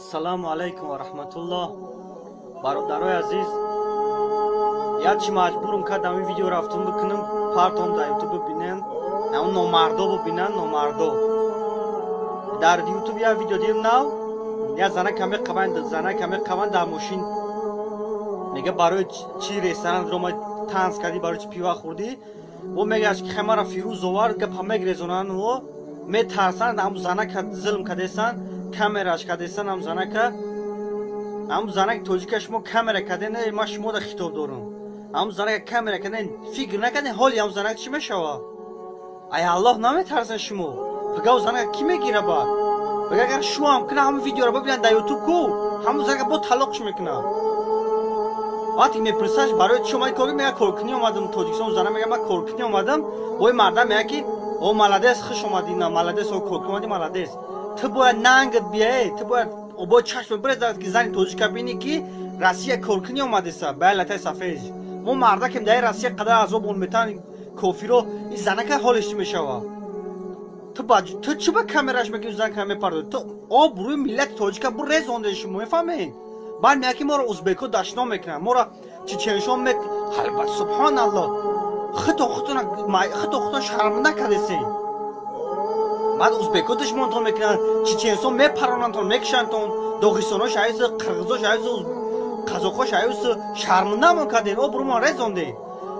Ассаламу алайкум ва рахматуллоҳ. Бародарои азиз, ячи маҷбурам кардам ин видео рафтун бикунам, партом дар ютуб бибинем. Ам номардо бибинан, номардо. Дар ютуб як видео дидам нав, я занака меқаванд дар мошин. Мега барои чи ресторан ромад танц кардӣ, барои чи пива хӯрдӣ? О мегаш ки хамара фирӯз овар гапа мегрезонанд о метарсанд, ам занака зулм кардесан, камераш кардесан, ам занака тоҷика шумо камера карден, ма шумо да хитоб дорам. Ам занака камера карден, фикр накарден ҳоли ам занака чӣ мешава? Ай Аллоҳ наметарсен шумо. Пага занака ки мегира ба? Пага агар шумо ам кина ҳамин видеоро бибинанд дар ютуб ку, ҳамун занака бо талоқш мекунад. Вақти мепурсаш барои чӣ омадӣ кор мега коркунӣ омадам Тоҷикистон, зана мега ма коркунӣ омадам, ой марда мега ки о маладес хуш омадӣ, на маладес о коркунӣ омадӣ, маладес. Ту бояд нангат бияе, ту бояд обо чашм бирезад ки зани тоҷика бини ки Россия коркунӣ омадиса, бая латай сафез. Мо марда кем дар Россия қадар азоб он метан кофиро, ин занака ҳолиш чӣ мешава? Ту чӣ ба камераш мекунӣ занака мепардозӣ? Ту обрӯи миллати тоҷика бу резонде шумо мефаҳмед? Баъд мега ки моро узбеко дашно мекунанд, моро чеченшон албат субҳаналлоҳ. хито шарманда кардеси. баъд узбеко душмонтон мекунанд, чеченсон мепаронандтон, мекушандтон, доғистоно шаюсу, қирғизо шаюсу, қазоқо шаюсу, шармандамон карден, обрӯмон резонде.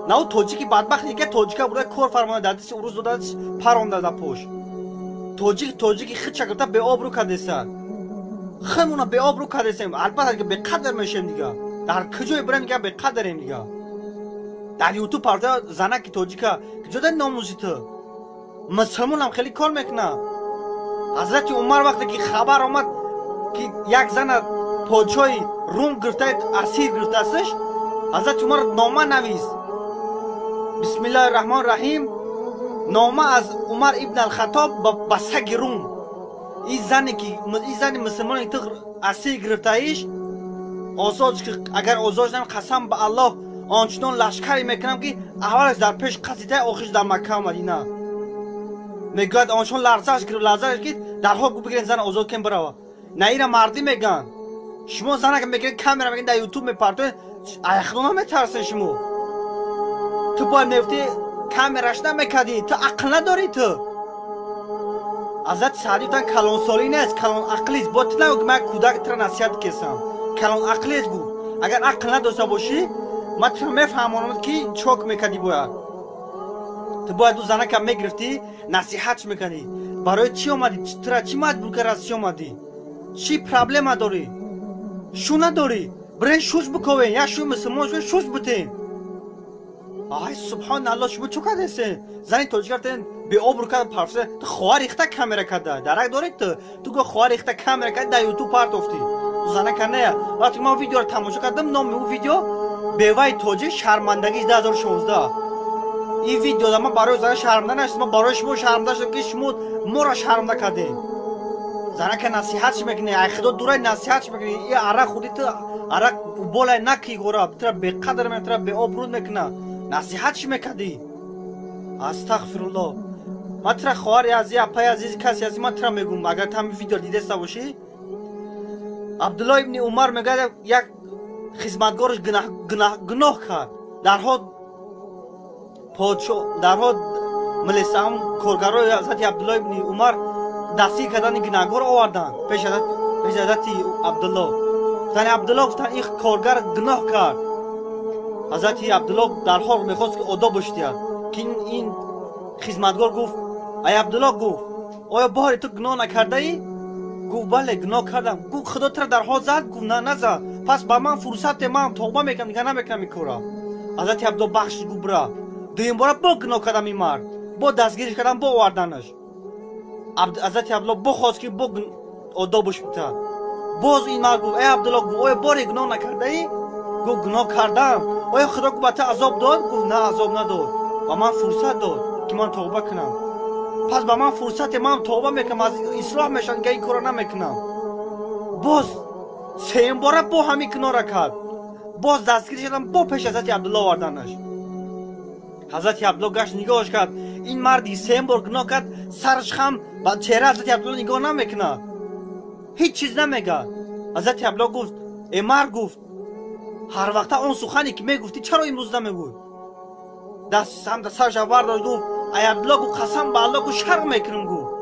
Наву тоҷики бадбахт дига тоҷика буда кор фармода дадиси уруз додадис паронда да пош. тоҷики хит шакрта беобрӯ кардеса. хемуна беобрӯ кардесем, албатта дига беқадр мешем дига. дар куҷое бирем дига беқадрем дига. дар ютуб парда занаки тоҷика куҷода номузи ту? мусулмонам хеле кор мекуна. ҳазрати Умар вақте ки хабар омад ки як зана подшоҳи Рум гирифта асир гирифтаастш, ҳазрати Умар нома навист. бисмиллаҳи раҳмони раҳим, нома аз Умар ибн ал-Хаттоб ба саги Рум. ин зани мусулмони ту асир гирифтаиш озодш, ки агар озодш нам қасам ба Аллоҳ ончунон лашкаре мекунам ки аввалаш дар пеш қазита, охирш дар Макка Мадина. мегӯяд ончун ларзаш ки дарҳол гу бигирен зана озод кен бирава. На ира мардӣ мегӯянд. шумо занака мегиред камера мегиред дар ютуб мепартоед, аяхло наметарсед шумо. ту бояд мефти камераш намекардӣ, ту ақл надорӣ ту. ҳазрати Саъдӣ гуфтанд калонсолӣ нест, калон ақлист. бо ту нагӯ ки ман кӯдактро насиҳат кесам. калон ақлист гуфт. агар ақл надошта бошӣ, ман туро мефаҳмонам ки чок мекардӣ бояд. ту бояд ӯ занака мегирифтӣ, насиҳатш мекардӣ. барои чӣ омадӣ? тура чӣ маҷбур кард аз чӣ омадӣ? чӣ проблема дорӣ? шу надорӣ? бирен шуш биковен, як шуи мусулмон шуи шуш бутен. ай субҳаналлоҳ, шумо чӯ кардесен? зани тоҷикартен беобрӯ кард парфсе. ту хоҳар рихта камера карда, дарак доред ту? ту го хоҳар рихта камера кард дар ютуб партофтӣ. занака нея. вақте ман видеоро тамошо кардам, номи ӯ видео беваи тоҷик шармандагии 2016. ин видео да ман барои зана шарманда нашуд, ман барои шумо шарманда шудам ки шумо моро шарманда кардем. занака насиҳатш мекунӣ, ай худо дурай насиҳатш мекунӣ. ин арақ худи ту арақ болай наки гора, тура беқадр мекуна, тура беобрӯ мекуна. насиҳатш мекардӣ. астағфируллоҳ. ман тура хоҳари азиз, апаи азизи касе ҳасти, ман тура мегӯм, агар ту ҳамин видео дидаста бошӣ. Абдуллоҳ ибни Умар мегӯяд як хизматгораш гуноҳ кард. дарҳо милисаҳам коргарои ҳазрати Абдуллоҳ ибни Умар дастгир кардани гунаҳгор оварданд пеши ҳазрати Абдуллоҳ. зани Абдуллоҳ гуфтанд ин коргар гуноҳ кард. ҳазрати Абдуллоҳ дарҳол мехост ки одоб бошдияд. ки ин хизматгор гуфт, ай Абдуллоҳ, гуфт оё бори ту гуноҳ накардаӣ? гуфт бале, гуноҳ кардам. гуфт худо тура дарҳол зад? гуфт на, назад. пас ба ман фурсате, ман тавба мекунам, дига намекунам ин кора. ҳазрати Абдуллоҳ бахшиш гуфт бира. дуюм бора бо гуноҳ кардам ин мард, бо дастгириш кардам, бо оварданаш. ҳазрати Абдуллоҳ бохост ки бо одобуш битад. боз ин мард гуфт, ай Абдуллоҳ, гуфт оё бори гуноҳ накардаӣ? гуфт гуноҳ кардам. оё худо ба ту азоб дод? гуфт на, азоб надод, ба ман фурсат дод ки ман тавба кунам. пас ба ман фурсате, ман тавба мекунам, аз ислоҳ мешавам, дига ин корро намекунам. боз сеюм бора бо ҳамин гуноҳро кард. боз дастгир шудам, бо пеши ҳазрати Абдуллоҳ оварданаш. ҳазрати Абдуллоҳ гашт нигоҳш кард. ин марди сеюм бор гуноҳ кард, сараш хам ба чеҳраи ҳазрати Абдуллоҳ нигоҳ намекунад. ҳеҷ чиз намегӯяд. حضرت ابلا گفت امر گفت هر وقت اون سخنی که میگفتی چرا امروز نمیگوی؟ دست هم سرش برداشت گفت ای عبدالله گفت قسم به الله گفت شرم میکنم گفت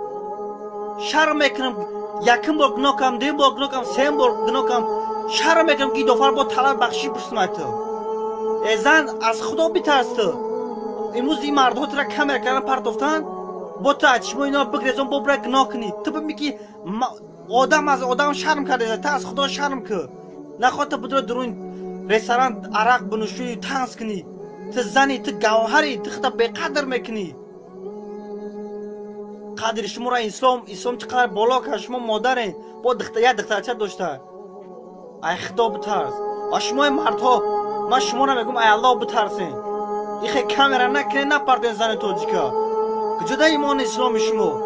شرم میکنم یکم بار گناه کردم دوم بار گناه کردم سوم بار گناه کردم شرم میکنم که دوفر با طلب بخشی پرسم تو ای زن از خدا بترس تو امروز این مردها تو را کمر کردن پرتافتن با تو چشم اینا بگریزون با برای گناه کنی تو میگی آدم از آدم شرم کرده تو از خدا شرم کن نخواد تو بدون درون رستوران عرق بنوشی تنس کنی تو زنی تو گوهری تو خدا به قدر میکنی قدر شما را اسلام چقدر بالا که شما مادرین با یک دخترچه داشته ای خدا بترس و شما مردها من شما را میگم ای الله بترسین این خیلی کامرا نکنین نپردین زن تاجیکا که جدا ایمان اسلام شما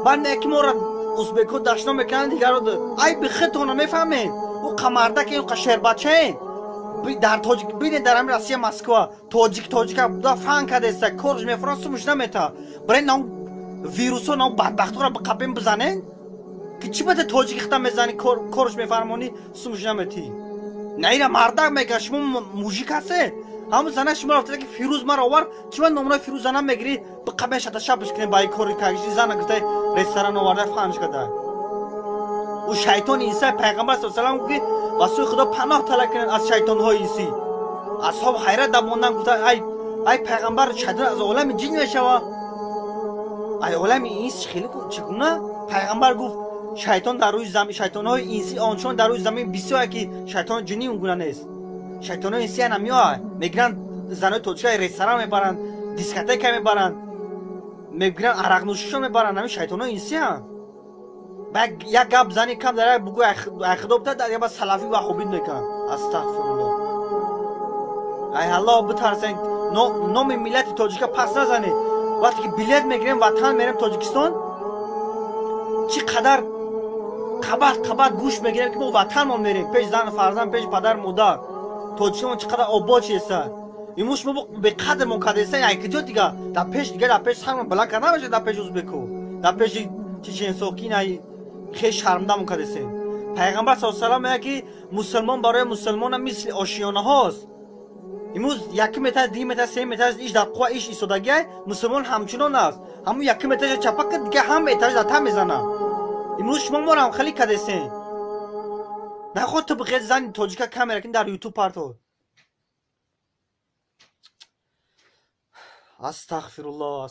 بعد یکی ما را ازبکو دشنا میکنن دیگر رو ای بخیتون میفهمین او قمرده که این قشر بچه این در تاجیک بینید در همین روسیه مسکو تاجیک دا فن کرده است کارش میفران سمش نمیتا برای نام ویروس و نام بدبخت را به قبیم بزنین که چی بده تاجیک خدا میزنی کارش میفرمانی سمش نمیتی نه اینا مردک میگه شما موژیک هسته همون زنه شما رفته که فیروز مرا آور چرا نمونه فیروز زنه میگیری به قبه شده شبش کنی با این کاری که زنه گفته رستوران آورده فهمش کرده او شیطان عیسی پیغمبر صلی الله علیه و آله و سوی خدا پناه طلب کنن از شیطان های عیسی اصحاب حیرت دموندن گفتن ای پیغمبر شیطان از عالم جن میشوه ای عالم انس خیلی چگونه پیغمبر گفت شیطان در روی زمین شیطان های انسی آنچنان در روی زمین بسیار که شیطان جنی اونگونه نیست شیطان های انسی نمیاد میگیرن زنای توچه رستوران میبرن دیسکوتک میبرن میگیرن عرق نوشیشون میبرن همین شیطان های انسی هم بعد یک گپ زنی کم داره بگو خدا بتا در یه سلفی و خوبی نکن استغفرالله ای الله بترسین نام ملت تاجیک پس نزنید وقتی که بلیت میگیریم وطن میریم تاجیکستان چقدر قبط گوش میگیریم که ما وطن ما میریم پیش زن فرزند پیش پدر مادر تاجیکستان چقدر آباد چیسته ایموش ما به قدر مقدسه یک جا دیگه در پیش سرمون بلند کنه بشه در پیش ازبکو در پیش چچنسوکی نه خیلی شرمنده مقدسه پیغمبر صلی الله علیه و آله میگه که مسلمان برای مسلمان مثل آشیانه هاست امروز یک متر دی متر سه متر ایش در قوا ایش ایستادگی مسلمان همچنان است همون یک متر چپک دیگه هم متر زدن میزنه امروز شما ما هم خیلی کدسین نخواد تو بغیر زن تاجیکا کامera کن در یوتیوب پارتو استغفرالله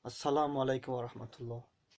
السلام علیکم و رحمت الله